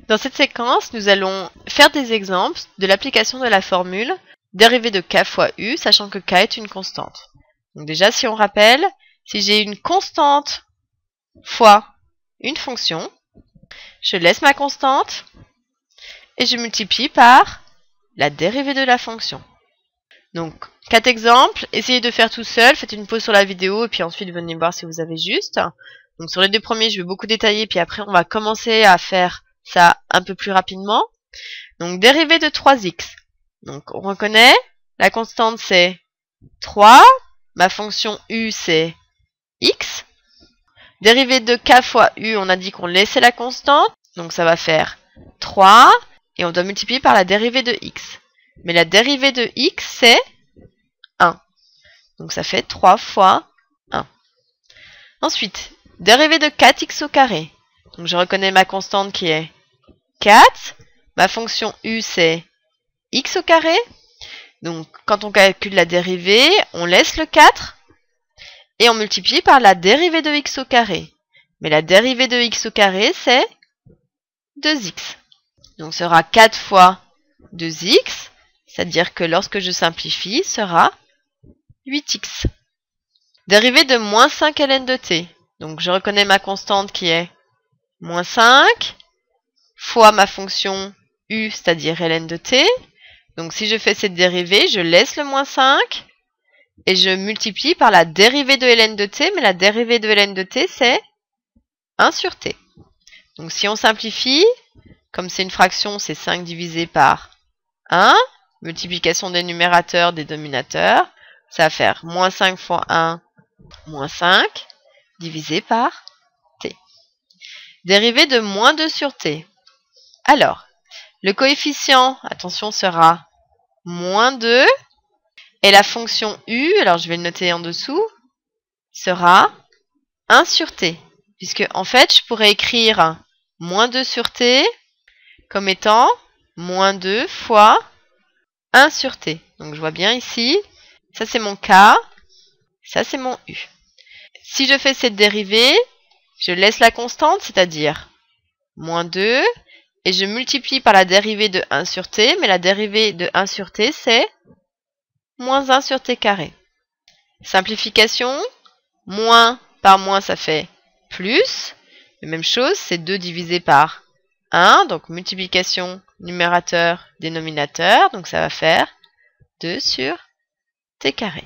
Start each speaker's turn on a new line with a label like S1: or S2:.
S1: Dans cette séquence, nous allons faire des exemples de l'application de la formule dérivée de k fois u, sachant que k est une constante. Donc déjà, si on rappelle, si j'ai une constante fois une fonction, je laisse ma constante et je multiplie par la dérivée de la fonction. Donc, 4 exemples, essayez de faire tout seul, faites une pause sur la vidéo et puis ensuite venez voir si vous avez juste. Donc sur les deux premiers, je vais beaucoup détailler, puis après on va commencer à faire ça un peu plus rapidement. Donc dérivée de 3x. Donc on reconnaît, la constante c'est 3, ma fonction u c'est x. Dérivée de k fois u, on a dit qu'on laissait la constante, donc ça va faire 3, et on doit multiplier par la dérivée de x. Mais la dérivée de x c'est 1. Donc ça fait 3 fois 1. Ensuite, dérivée de 4x au carré. Donc je reconnais ma constante qui est 4. Ma fonction u c'est x au carré. Donc quand on calcule la dérivée, on laisse le 4 et on multiplie par la dérivée de x au carré. Mais la dérivée de x au carré c'est 2x. Donc ce sera 4 fois 2x, c'est-à-dire que lorsque je simplifie, sera 8x. Dérivée de moins 5 ln de t. Donc je reconnais ma constante qui est moins 5 fois ma fonction u, c'est-à-dire ln de t. Donc si je fais cette dérivée, je laisse le moins 5 et je multiplie par la dérivée de ln de t, mais la dérivée de ln de t c'est 1 sur t. Donc si on simplifie, comme c'est une fraction, c'est 5 divisé par 1, multiplication des numérateurs, des dénominateurs, ça va faire moins 5 fois 1, moins 5, divisé par t. Dérivée de moins 2 sur t. Alors, le coefficient, attention, sera moins 2, et la fonction u, alors je vais le noter en dessous, sera 1 sur t. Puisque, en fait, je pourrais écrire moins 2 sur t comme étant moins 2 fois 1 sur t. Donc je vois bien ici, ça c'est mon k, ça c'est mon u. Si je fais cette dérivée, je laisse la constante, c'est-à-dire moins 2, et je multiplie par la dérivée de 1 sur t, mais la dérivée de 1 sur t c'est moins 1 sur t carré. Simplification, moins par moins ça fait plus, la même chose, c'est 2 divisé par 1, donc multiplication numérateur, dénominateur, donc ça va faire 2 sur t carré.